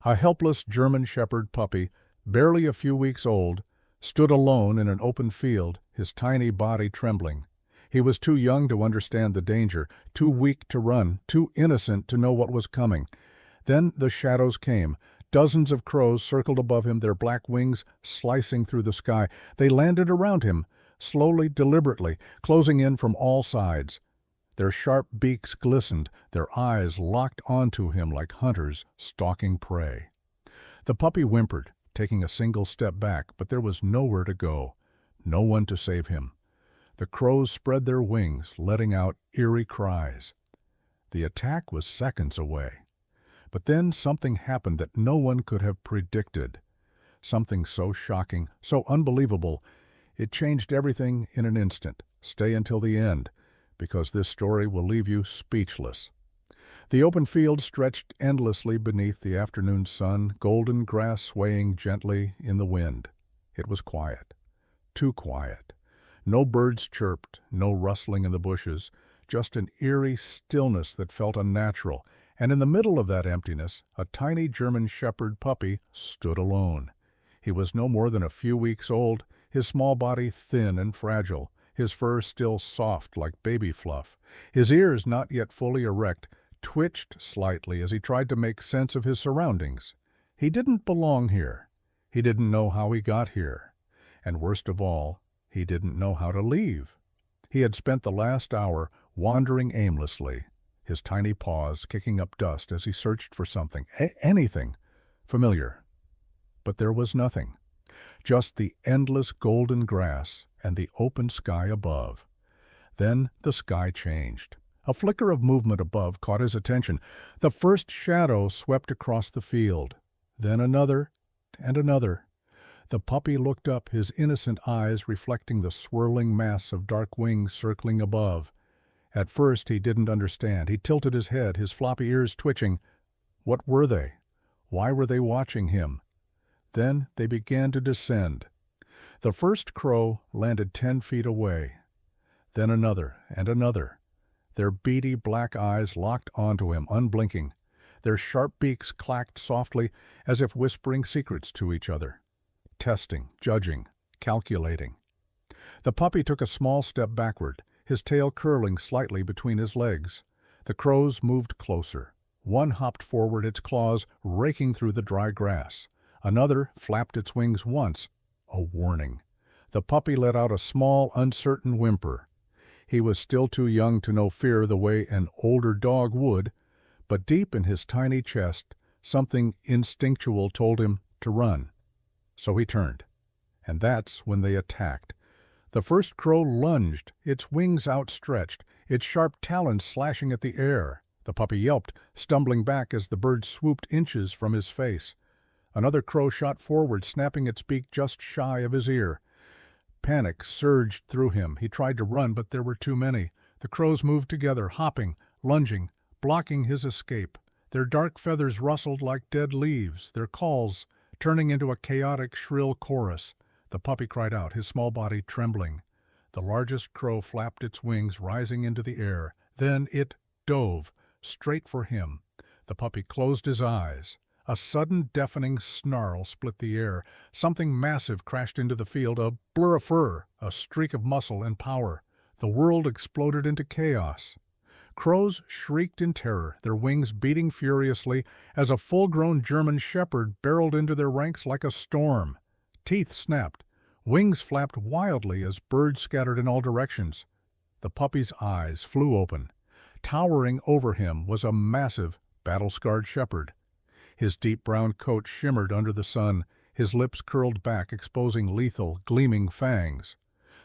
A helpless German shepherd puppy, barely a few weeks old, stood alone in an open field, his tiny body trembling. He was too young to understand the danger, too weak to run, too innocent to know what was coming. Then the shadows came. Dozens of crows circled above him, their black wings slicing through the sky. They landed around him, slowly, deliberately, closing in from all sides. Their sharp beaks glistened, their eyes locked onto him like hunters stalking prey. The puppy whimpered, taking a single step back, but there was nowhere to go, no one to save him. The crows spread their wings, letting out eerie cries. The attack was seconds away. But then something happened that no one could have predicted. Something so shocking, so unbelievable, it changed everything in an instant. Stay until the end, because this story will leave you speechless. The open field stretched endlessly beneath the afternoon sun, golden grass swaying gently in the wind. It was quiet, too quiet. No birds chirped, no rustling in the bushes, just an eerie stillness that felt unnatural, and in the middle of that emptiness, a tiny German shepherd puppy stood alone. He was no more than a few weeks old, his small body thin and fragile, his fur still soft like baby fluff. His ears, not yet fully erect, twitched slightly as he tried to make sense of his surroundings. He didn't belong here. He didn't know how he got here. And worst of all, he didn't know how to leave. He had spent the last hour wandering aimlessly, his tiny paws kicking up dust as he searched for something, anything, familiar. But there was nothing, just the endless golden grass and the open sky above. Then the sky changed. A flicker of movement above caught his attention. The first shadow swept across the field, then another and another. The puppy looked up, his innocent eyes reflecting the swirling mass of dark wings circling above. At first he didn't understand. He tilted his head, his floppy ears twitching. What were they? Why were they watching him? Then they began to descend. The first crow landed 10 feet away. Then another and another. Their beady black eyes locked onto him, unblinking. Their sharp beaks clacked softly, as if whispering secrets to each other. Testing, judging, calculating. The puppy took a small step backward, his tail curling slightly between his legs. The crows moved closer. One hopped forward, its claws raking through the dry grass. Another flapped its wings once, a warning. The puppy let out a small, uncertain whimper. He was still too young to know fear the way an older dog would, but deep in his tiny chest, something instinctual told him to run. So he turned, and that's when they attacked. The first crow lunged, its wings outstretched, its sharp talons slashing at the air. The puppy yelped, stumbling back as the bird swooped inches from his face. Another crow shot forward, snapping its beak just shy of his ear. Panic surged through him. He tried to run, but there were too many. The crows moved together, hopping, lunging, blocking his escape. Their dark feathers rustled like dead leaves, their calls turning into a chaotic, shrill chorus. The puppy cried out, his small body trembling. The largest crow flapped its wings, rising into the air. Then it dove, straight for him. The puppy closed his eyes. A sudden, deafening snarl split the air. Something massive crashed into the field, a blur of fur, a streak of muscle and power. The world exploded into chaos. Crows shrieked in terror, their wings beating furiously as a full-grown German shepherd barreled into their ranks like a storm. Teeth snapped. Wings flapped wildly as birds scattered in all directions. The puppy's eyes flew open. Towering over him was a massive, battle-scarred shepherd. His deep brown coat shimmered under the sun, his lips curled back, exposing lethal, gleaming fangs.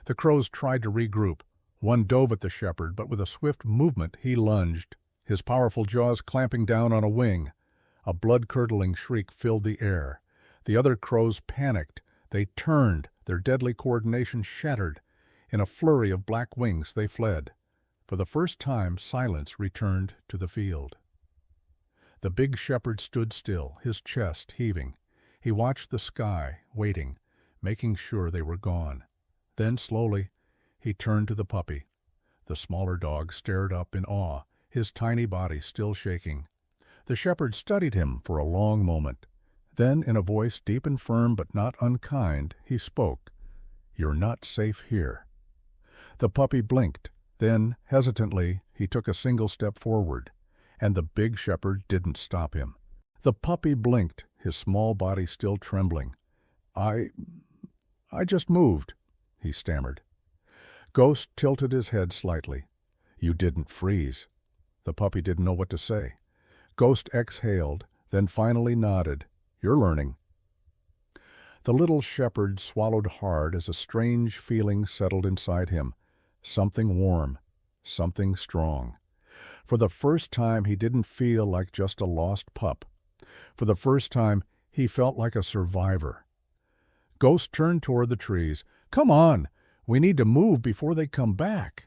The crows tried to regroup. One dove at the shepherd, but with a swift movement he lunged, his powerful jaws clamping down on a wing. A blood-curdling shriek filled the air. The other crows panicked. They turned, their deadly coordination shattered. In a flurry of black wings they fled. For the first time silence returned to the field. The big shepherd stood still, his chest heaving. He watched the sky, waiting, making sure they were gone. Then slowly he turned to the puppy. The smaller dog stared up in awe, his tiny body still shaking. The shepherd studied him for a long moment. Then, in a voice deep and firm but not unkind, he spoke. "You're not safe here." The puppy blinked. Then, hesitantly, he took a single step forward, and the big shepherd didn't stop him. The puppy blinked, his small body still trembling. I just moved," he stammered. Ghost tilted his head slightly. "You didn't freeze." The puppy didn't know what to say. Ghost exhaled, then finally nodded. "You're learning." The little shepherd swallowed hard as a strange feeling settled inside him. Something warm, something strong. For the first time, he didn't feel like just a lost pup. For the first time, he felt like a survivor. Ghost turned toward the trees. "Come on! We need to move before they come back."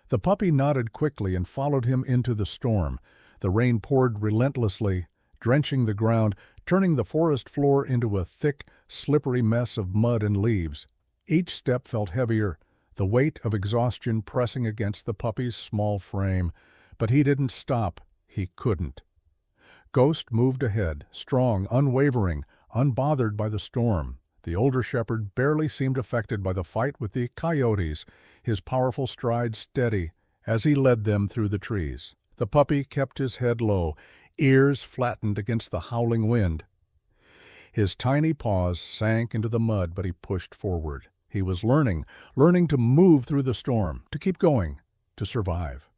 The puppy nodded quickly and followed him into the storm. The rain poured relentlessly, drenching the ground, turning the forest floor into a thick, slippery mess of mud and leaves. Each step felt heavier, the weight of exhaustion pressing against the puppy's small frame. But he didn't stop. He couldn't. Ghost moved ahead, strong, unwavering, unbothered by the storm. The older shepherd barely seemed affected by the fight with the coyotes, his powerful stride steady as he led them through the trees. The puppy kept his head low, ears flattened against the howling wind. His tiny paws sank into the mud, but he pushed forward. He was learning to move through the storm, to keep going, to survive.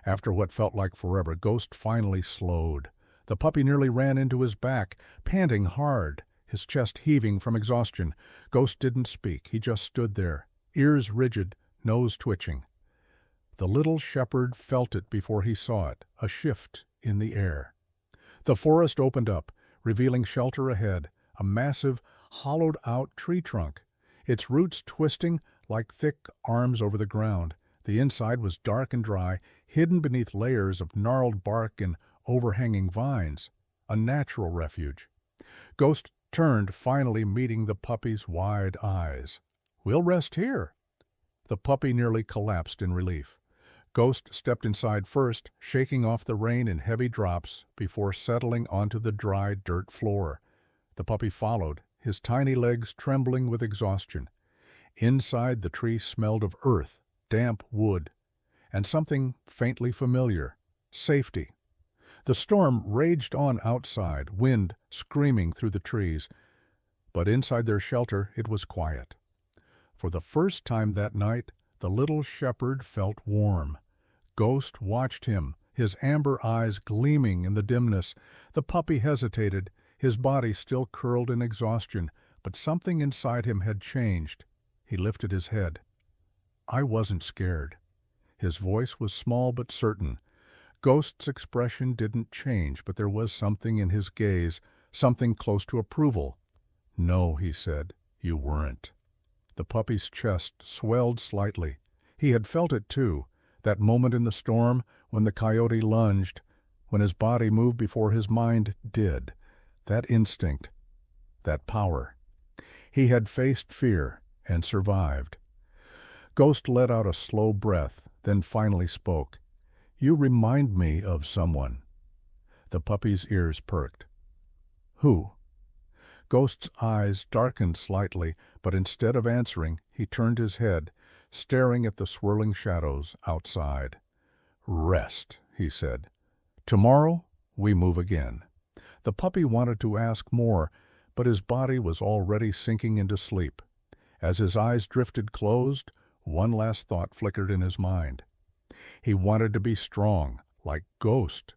After what felt like forever, Ghost finally slowed. The puppy nearly ran into his back, panting hard, his chest heaving from exhaustion. Ghost didn't speak. He just stood there, ears rigid, nose twitching. The little shepherd felt it before he saw it, a shift in the air. The forest opened up, revealing shelter ahead, a massive, hollowed-out tree trunk, its roots twisting like thick arms over the ground. The inside was dark and dry, hidden beneath layers of gnarled bark and overhanging vines, a natural refuge. Ghost turned, finally meeting the puppy's wide eyes. "We'll rest here." The puppy nearly collapsed in relief. Ghost stepped inside first, shaking off the rain in heavy drops before settling onto the dry dirt floor. The puppy followed, his tiny legs trembling with exhaustion. Inside, the tree smelled of earth, damp wood, and something faintly familiar: safety. The storm raged on outside, wind screaming through the trees, but inside their shelter it was quiet. For the first time that night, the little shepherd felt warm. Ghost watched him, his amber eyes gleaming in the dimness. The puppy hesitated, his body still curled in exhaustion, but something inside him had changed. He lifted his head. "I wasn't scared." His voice was small but certain. Ghost's expression didn't change, but there was something in his gaze, something close to approval. "No," he said, "you weren't." The puppy's chest swelled slightly. He had felt it too, that moment in the storm when the coyote lunged, when his body moved before his mind did. That instinct, that power. He had faced fear and survived. Ghost let out a slow breath, then finally spoke. "You remind me of someone." The puppy's ears perked. "Who?" Ghost's eyes darkened slightly, but instead of answering, he turned his head, staring at the swirling shadows outside. "Rest," he said. "Tomorrow we move again." The puppy wanted to ask more, but his body was already sinking into sleep. As his eyes drifted closed, one last thought flickered in his mind. He wanted to be strong, like Ghost.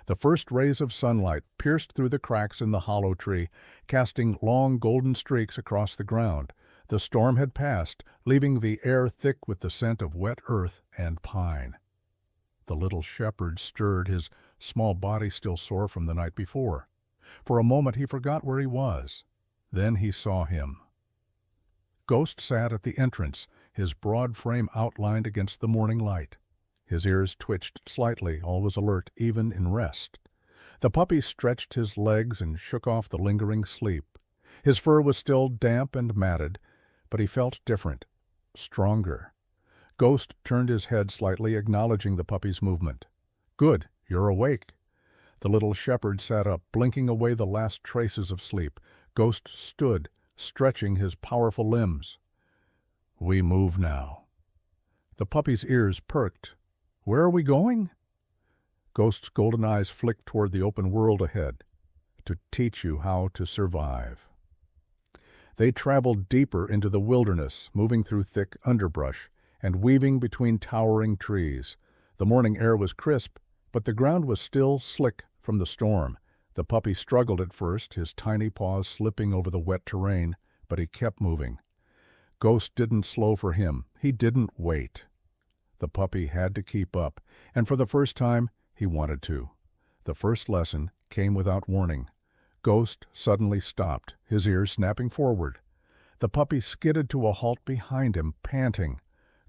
The first rays of sunlight pierced through the cracks in the hollow tree, casting long golden streaks across the ground. The storm had passed, leaving the air thick with the scent of wet earth and pine. The little shepherd stirred, his small body still sore from the night before. For a moment he forgot where he was. Then he saw him. Ghost sat at the entrance, his broad frame outlined against the morning light. His ears twitched slightly, always alert, even in rest. The puppy stretched his legs and shook off the lingering sleep. His fur was still damp and matted, but he felt different, stronger. Ghost turned his head slightly, acknowledging the puppy's movement. "Good, you're awake." The little shepherd sat up, blinking away the last traces of sleep. Ghost stood, stretching his powerful limbs. "We move now." The puppy's ears perked. "Where are we going?" Ghost's golden eyes flicked toward the open world ahead. "To teach you how to survive." They traveled deeper into the wilderness, moving through thick underbrush and weaving between towering trees. The morning air was crisp, but the ground was still slick from the storm. The puppy struggled at first, his tiny paws slipping over the wet terrain, but he kept moving. Ghost didn't slow for him. He didn't wait. The puppy had to keep up, and for the first time, he wanted to. The first lesson came without warning. Ghost suddenly stopped, his ears snapping forward. The puppy skidded to a halt behind him, panting.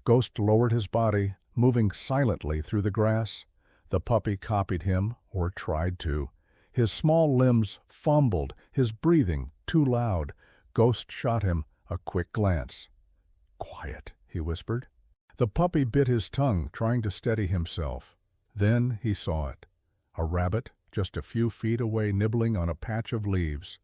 Ghost lowered his body, moving silently through the grass. The puppy copied him, or tried to. His small limbs fumbled, his breathing too loud. Ghost shot him a quick glance. "Quiet," he whispered. The puppy bit his tongue, trying to steady himself. Then he saw it. A rabbit, just a few feet away, nibbling on a patch of leaves.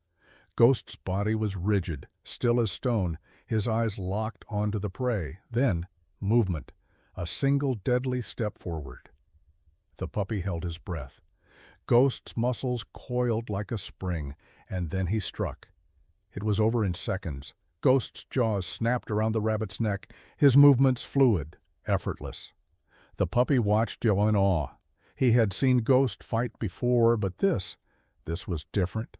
Ghost's body was rigid, still as stone, his eyes locked onto the prey. Then, movement, a single deadly step forward. The puppy held his breath. Ghost's muscles coiled like a spring, and then he struck. It was over in seconds. Ghost's jaws snapped around the rabbit's neck, his movements fluid, effortless. The puppy watched in awe. He had seen Ghost fight before, but this was different.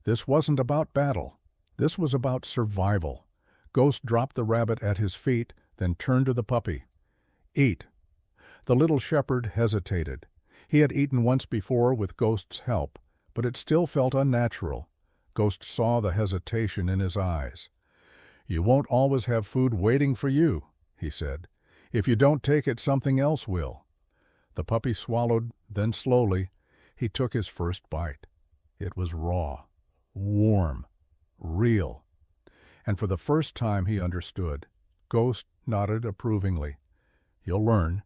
This wasn't about battle. This was about survival. Ghost dropped the rabbit at his feet, then turned to the puppy. "Eat." The little shepherd hesitated. He had eaten once before with Ghost's help, but it still felt unnatural. Ghost saw the hesitation in his eyes. "You won't always have food waiting for you," he said. "If you don't take it, something else will." The puppy swallowed, then slowly, he took his first bite. It was raw, warm, real. And for the first time he understood. Ghost nodded approvingly. "You'll learn."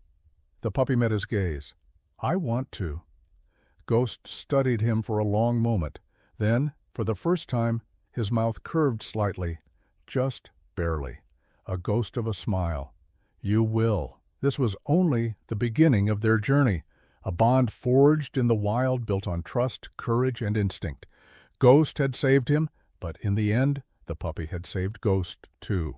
The puppy met his gaze. "I want to." Ghost studied him for a long moment. Then, for the first time, his mouth curved slightly, just barely, a ghost of a smile. "You will." This was only the beginning of their journey, a bond forged in the wild, built on trust, courage, and instinct. Ghost had saved him, but in the end, the puppy had saved Ghost too.